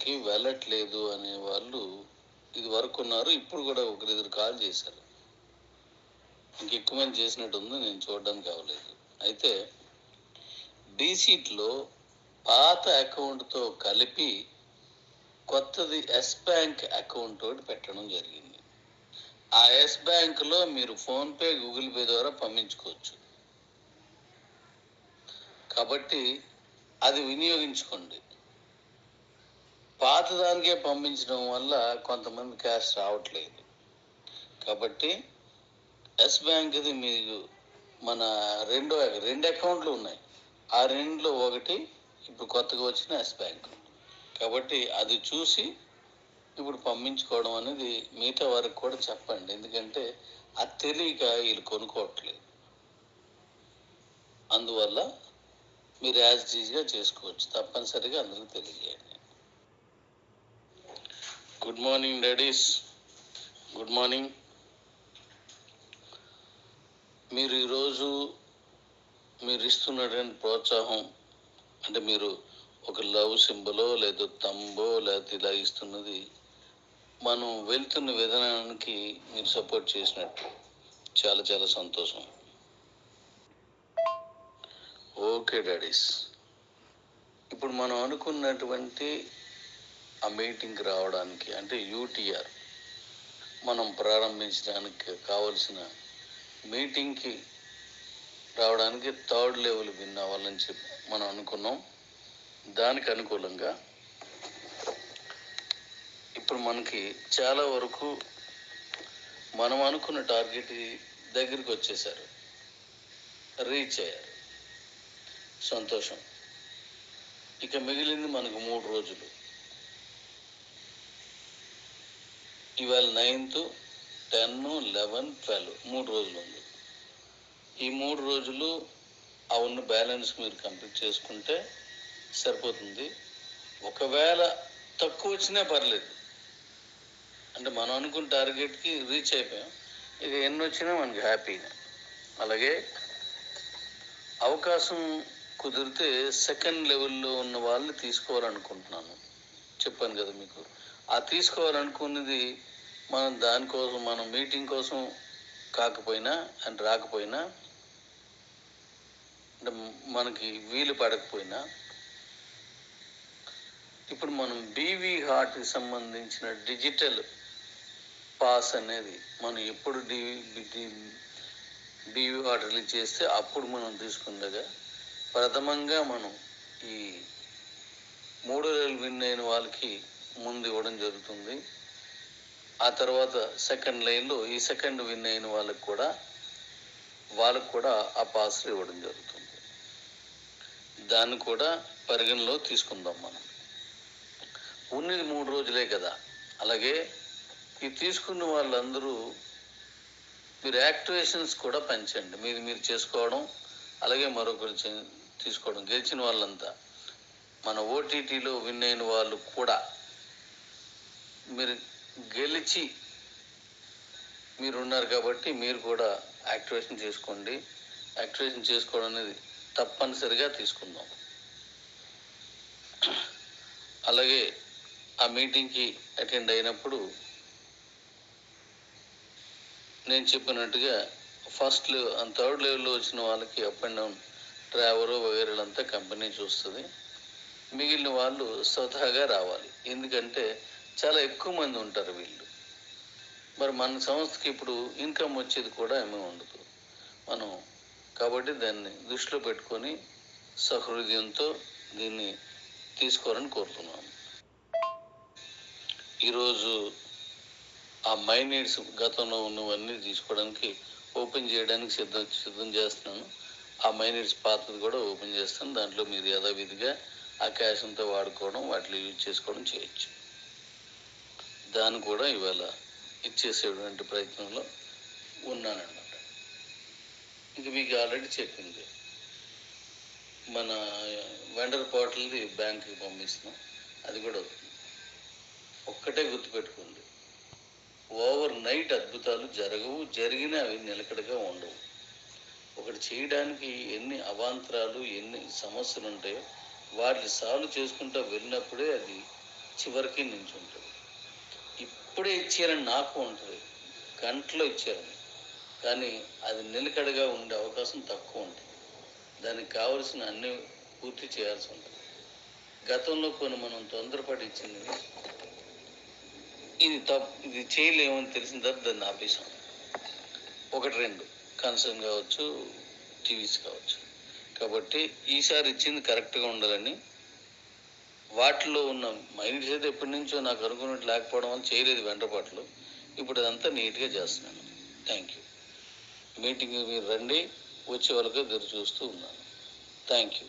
బ్యాంక్కి వెళ్ళట్లేదు అనే వాళ్ళు ఇది వరకు ఉన్నారు. ఇప్పుడు కూడా ఒకరిద్దరు కాల్ చేశారు. ఇంకెక్కువ మంది చేసినట్టు ఉంది, నేను చూడడానికి అవ్వలేదు. అయితే డీసీట్లో పాత అకౌంట్తో కలిపి కొత్తది ఎస్ బ్యాంక్ అకౌంట్ ఒకటి పెట్టడం జరిగింది. ఆ ఎస్ బ్యాంక్లో మీరు ఫోన్పే, గూగుల్ పే ద్వారా పంపించుకోవచ్చు. కాబట్టి అది వినియోగించుకోండి. పాత దానికే పంపించడం వల్ల కొంతమంది క్యాష్ రావట్లేదు. కాబట్టి ఎస్ బ్యాంక్ది మీకు మన రెండు అకౌంట్లు ఉన్నాయి. ఆ రెండులో ఒకటి ఇప్పుడు కొత్తగా వచ్చిన ఎస్ బ్యాంక్. కాబట్టి అది చూసి ఇప్పుడు పంపించుకోవడం అనేది మిగతా వారికి కూడా చెప్పండి. ఎందుకంటే అది తెలియక వీళ్ళు కొనుక్కోవట్లేదు. అందువల్ల మీరు యాజ్ ఇట్ ఈజ్గా చేసుకోవచ్చు. తప్పనిసరిగా అందరికీ తెలియజేయండి. Good morning daddy's, good morning. మీరు ఈరోజు మీరు ఇస్తున్నటువంటి ప్రోత్సాహం అంటే మీరు ఒక లవ్ సింబలో లేదా తంబో లేకపోతే ఇలా ఇస్తున్నది మనం వెళ్తున్న విధానానికి మీరు సపోర్ట్ చేసినట్టు చాలా చాలా సంతోషం. ఓకే డాడీస్, ఇప్పుడు మనం అనుకున్నటువంటి ఆ మీటింగ్కి రావడానికి అంటే యూటీఆర్ మనం ప్రారంభించడానికి కావలసిన మీటింగ్కి రావడానికి 3rd లెవెల్ విన్ అవ్వాలని చెప్పి మనం అనుకున్నాం. దానికి అనుకూలంగా ఇప్పుడు మనకి చాలా వరకు మనం అనుకున్న టార్గెట్ దగ్గరికి వచ్చేసారు, రీచ్ అయ్యారు. సంతోషం. ఇక మిగిలింది మనకు 3 రోజులు. ఇవాళ 9th, 10, 11, 12 3 రోజులు ఉంది. ఈ 3 రోజులు ఆ ఉన్న బ్యాలెన్స్ మీరు కంప్లీట్ చేసుకుంటే సరిపోతుంది. ఒకవేళ తక్కువ వచ్చినా పర్లేదు, అంటే మనం అనుకున్న టార్గెట్కి రీచ్ అయిపోయాం. ఇక ఎన్ని వచ్చినా మనకి హ్యాపీగా. అలాగే అవకాశం కుదిరితే 2nd లెవెల్లో ఉన్న వాళ్ళని తీసుకోవాలనుకుంటున్నాను. చెప్పాను కదా మీకు. ఆ తీసుకోవాలనుకున్నది మనం దానికోసం మనం మీటింగ్ కోసం కాకపోయినా అంటే రాకపోయినా అంటే మనకి వీలు పడకపోయినా ఇప్పుడు మనం బీవీ హార్ట్కి సంబంధించిన డిజిటల్ పాస్ అనేది మనం ఎప్పుడు బీవీ హార్ట్ రిలీజ్ చేస్తే అప్పుడు మనం తీసుకుండగా ప్రథమంగా మనం ఈ 3 లెవెల్ విన్ అయిన వాళ్ళకి ముందు ఇవ్వడం జరుగుతుంది. ఆ తర్వాత 2nd లైన్లో ఈ 2nd విన్ అయిన వాళ్ళకు కూడా ఆ పాస్లు ఇవ్వడం జరుగుతుంది. దాన్ని కూడా పరిగణలో తీసుకుందాం. మనం ఉన్నది 3 రోజులే కదా. అలాగే ఈ తీసుకున్న వాళ్ళందరూ మీరు యాక్టివేషన్స్ కూడా పెంచండి. మీరు చేసుకోవడం, అలాగే మరొకరు తీసుకోవడం. గెలిచిన వాళ్ళంతా మన ఓటీటీలో విన్ అయిన వాళ్ళు కూడా మీరు గెలిచి మీరు ఉన్నారు కాబట్టి మీరు కూడా యాక్టివేషన్ చేసుకోండి. యాక్టివేషన్ చేసుకోవడం అనేది తప్పనిసరిగా తీసుకుందాం. అలాగే ఆ మీటింగ్కి అటెండ్ అయినప్పుడు నేను చెప్పినట్టుగా 1st అండ్ 3rd లెవెల్లో వచ్చిన వాళ్ళకి అప్ అండ్ డౌన్ డ్రైవరు వగేరేలంతా కంపెనీ చూస్తుంది. మిగిలిన వాళ్ళు స్వతహాగా రావాలి. ఎందుకంటే చాలా ఎక్కువ మంది ఉంటారు వీళ్ళు. మరి మన సంస్థకి ఇప్పుడు ఇన్కమ్ వచ్చేది కూడా ఏమీ ఉండదు మనం. కాబట్టి దాన్ని దృష్టిలో పెట్టుకొని సహృదయంతో దీన్ని తీసుకోవాలని కోరుతున్నాను. ఈరోజు ఆ మై నీడ్స్ గతంలో ఉన్నవన్నీ తీసుకోవడానికి ఓపెన్ చేయడానికి సిద్ధం చేస్తున్నాను. ఆ మై నీడ్స్ పాతది కూడా ఓపెన్ చేస్తాను. దాంట్లో మీరు యథావిధిగా ఆ క్యాష్ అంతా వాడుకోవడం, వాటిలో యూజ్ చేసుకోవడం చేయొచ్చు. దాన్ని కూడా ఇవాళ ఇచ్చేసేటువంటి ప్రయత్నంలో ఉన్నానన్నమాట. ఇది మీకు ఆల్రెడీ చెప్పింది. మన వెండర్ పోర్టల్ది బ్యాంకుకి పంపిస్తున్నాం, అది కూడా అవుతుంది. ఒక్కటే గుర్తుపెట్టుకోండి, ఓవర్ నైట్ అద్భుతాలు జరగవు. జరిగినా అవి నిలకడగా ఉండవు. ఒకటి చేయడానికి ఎన్ని అవాంతరాలు, ఎన్ని సమస్యలు ఉంటాయో వాటిని సాల్వ్ చేసుకుంటూ వెళ్ళినప్పుడే అది చివరికి నించుంటుంది. ఇప్పుడే ఇచ్చేయాలని నాకు ఉంటుంది, గంటలో ఇచ్చేయాలని, కానీ అది నిలకడగా ఉండే అవకాశం తక్కువ ఉంటుంది. దానికి కావలసిన అన్ని పూర్తి చేయాల్సి ఉంటుంది. గతంలో కొన్ని మనం తొందరపాటు ఇచ్చింది, ఇది చేయలేమని తెలిసిన తర్వాత దాన్ని ఆపేసాం. 1-2 కన్సర్న్ కావచ్చు, టీవీస్ కావచ్చు. కాబట్టి ఈసారి ఇచ్చింది కరెక్ట్గా ఉండాలని, వాటిలో ఉన్న మైనస్ అయితే ఎప్పటి నుంచో నాకు అనుకున్నట్టు లేకపోవడం వల్ల చేయలేదు వెంటపాట్లు. ఇప్పుడు అదంతా నీట్గా చేస్తున్నాను. Thank you. మీటింగ్ మీరు రండి, వచ్చే వరకు ఎదురు చూస్తూ ఉన్నాను. Thank you.